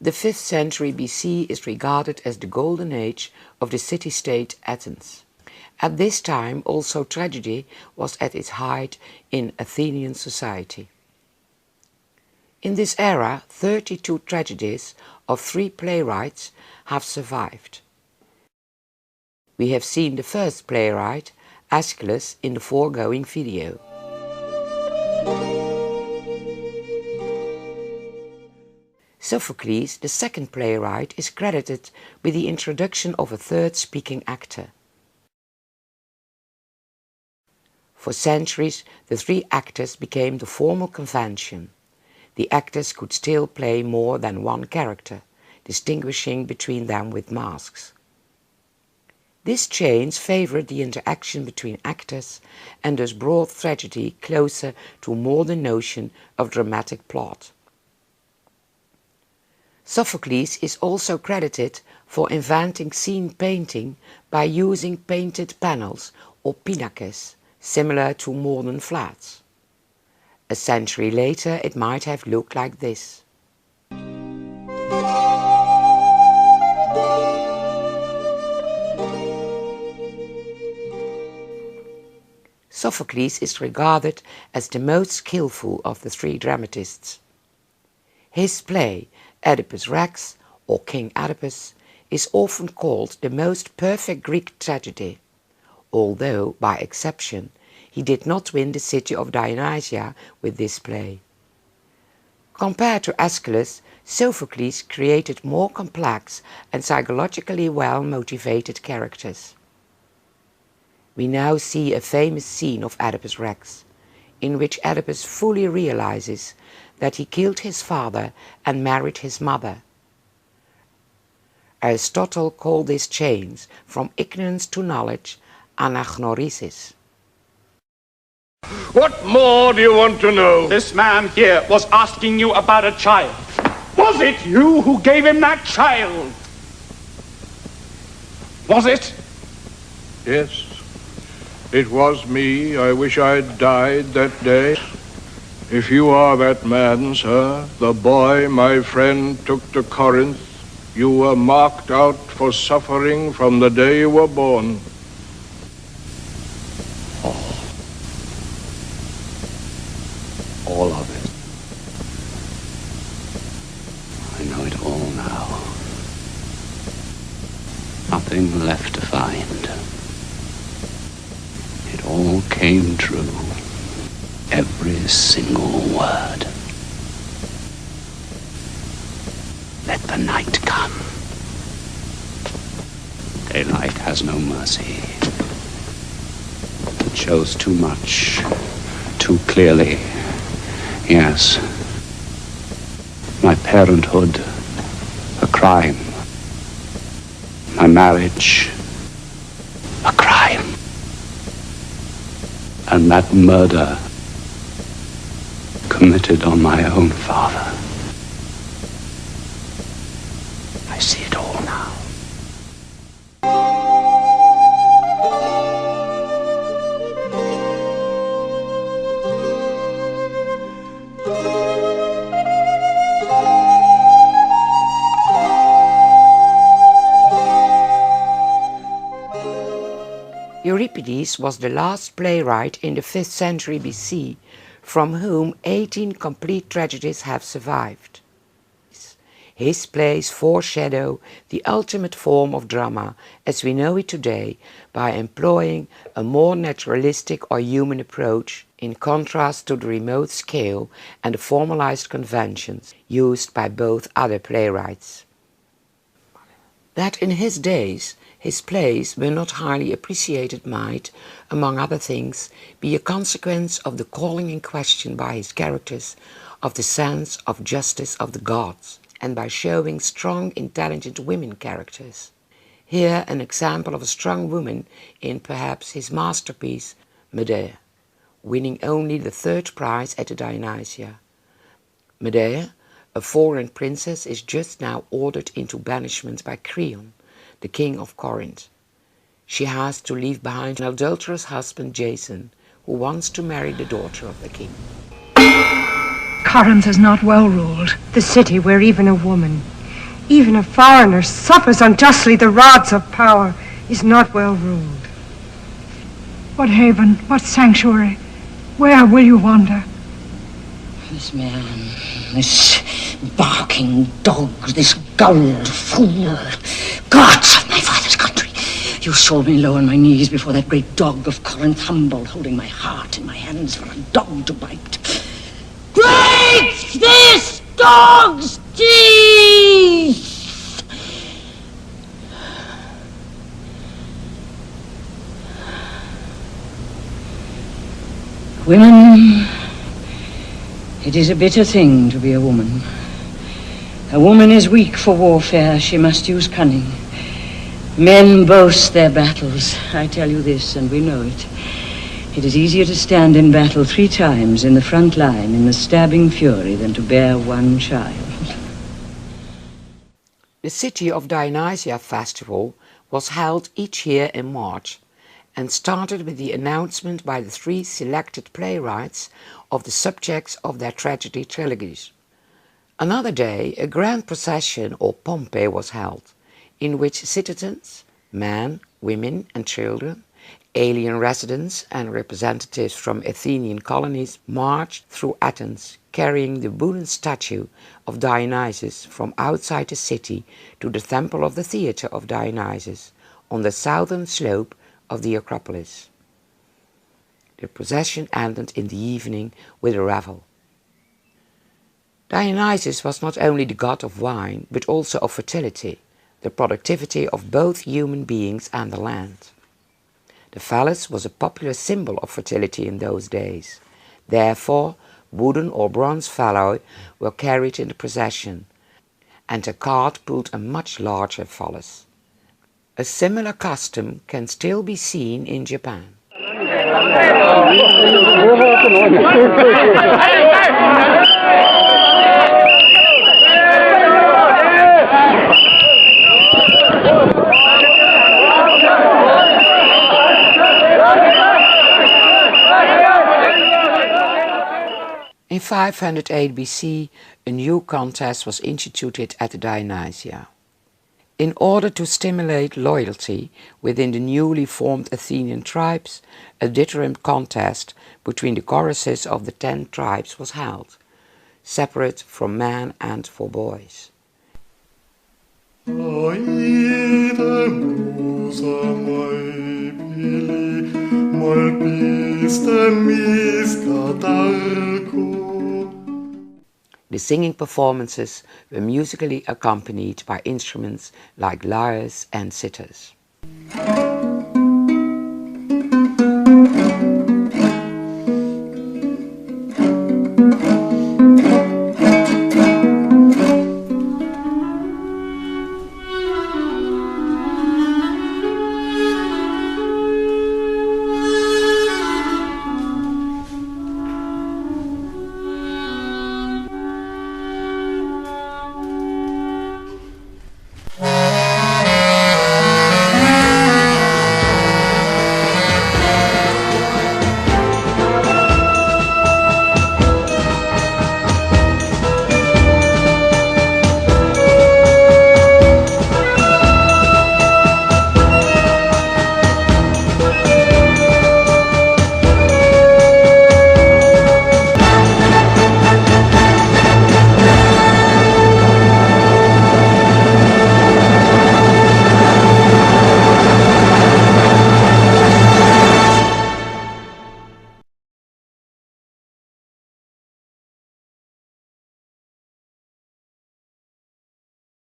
The 5th century BC is regarded as the golden age of the city-state Athens. At this time also tragedy was at its height in Athenian society. In this era, 32 tragedies of 3 playwrights have survived. We have seen the first playwright, Aeschylus, in the foregoing video. Sophocles, the second playwright, is credited with the introduction of a third speaking actor. For centuries, the 3 actors became the formal convention. The actors could still play more than one character, distinguishing between them with masks. This change favored the interaction between actors and thus brought tragedy closer to a modern notion of dramatic plot. Sophocles is also credited for inventing scene painting by using painted panels or pinakes, similar to modern flats. A century later it might have looked like this. Sophocles is regarded as the most skillful of the 3 dramatists. His play, Oedipus Rex, or King Oedipus, is often called the most perfect Greek tragedy, although, by exception, he did not win the city of Dionysia with this play. Compared to Aeschylus, Sophocles created more complex and psychologically well-motivated characters. We now see a famous scene of Oedipus Rex, in which Oedipus fully realizes that he killed his father and married his mother. Aristotle called this change from ignorance to knowledge anagnorisis. What more do you want to know? This man here was asking you about a child. Was it you who gave him that child? Was it? Yes, it was me. I wish I'd died that day. If you are that man, sir, the boy my friend took to Corinth, you were marked out for suffering from the day you were born. All of it. I know it all now. Nothing left to find. It all came true. Every single word. Let the night come. Daylight has no mercy. It shows too much, too clearly. Yes. My parenthood, a crime. My marriage, a crime. And that murder committed on my own father. I see it all now. Euripides was the last playwright in the 5th century BC from whom 18 complete tragedies have survived. His plays foreshadow the ultimate form of drama as we know it today by employing a more naturalistic or human approach in contrast to the remote scale and the formalized conventions used by both other playwrights. That in his days his plays were not highly appreciated might, among other things, be a consequence of the calling in question by his characters of the sense of justice of the gods, and by showing strong, intelligent women characters. Here an example of a strong woman in perhaps his masterpiece, Medea, winning only the 3rd prize at the Dionysia. Medea, a foreign princess, is just now ordered into banishment by Creon, the king of Corinth. She has to leave behind an adulterous husband, Jason, who wants to marry the daughter of the king. Corinth is not well ruled, the city where even a woman, Even a foreigner suffers unjustly the rods of power, is not well ruled. What haven, what sanctuary? Where will you wander? This man, this barking dog, this gulled fool, gods of my father's country, you sold me low on my knees before that great dog of Corinth, humble, holding my heart in my hands for a dog to bite. Break this dog's teeth! Women, it is a bitter thing to be a woman. A woman is weak for warfare. She must use cunning. Men boast their battles. I tell you this, and we know it. It is easier to stand in battle 3 times in the front line in the stabbing fury than to bear one child. The City of Dionysia festival was held each year in March and started with the announcement by the 3 selected playwrights of the subjects of their tragedy trilogies. Another day, a grand procession or Pompe was held, in which citizens, men, women and children, alien residents and representatives from Athenian colonies marched through Athens, carrying the wooden statue of Dionysus from outside the city to the temple of the theatre of Dionysus on the southern slope of the Acropolis. The procession ended in the evening with a revel. Dionysus was not only the god of wine, but also of fertility, the productivity of both human beings and the land. The phallus was a popular symbol of fertility in those days. Therefore, wooden or bronze phalli were carried in the procession, and a cart pulled a much larger phallus. A similar custom can still be seen in Japan. In 508 BC, a new contest was instituted at Dionysia. In order to stimulate loyalty within the newly formed Athenian tribes, a dithyramb contest between the choruses of the 10 tribes was held, separate from men and for boys. The singing performances were musically accompanied by instruments like lyres and sitters.